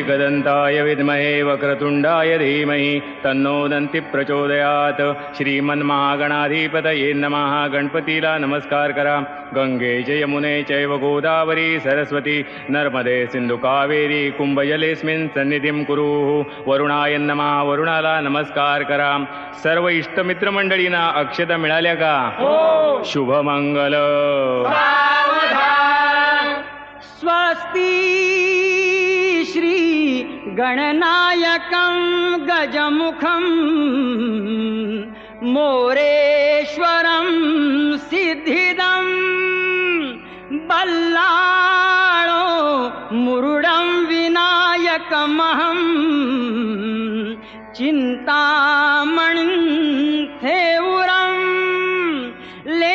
एकदन्ताय विद्महे वक्रतुण्डाय धीमहि तन्नो दन्ति प्रचोदयात्. श्रीमन्महागणाधिपतये नमः. गणपतीला नमस्कार करा. गंगे च यमुने चैव गोदावरी सरस्वती नर्मदे सिंधु कावेरी कुंभजलेस्मिन् सन्निधिं कुरु. वरुणाय नमः. वरुणाला नमस्कार करा. सर्व इष्टमित्र मंडळींना अक्षता मिळाल्या का? शुभमंगल. स्वस्ति श्री गणनायकं गजमुखं मोरेश्वरं सिद्धिदं बल्लाळो मुरुडं विनायकमहं चिन्ता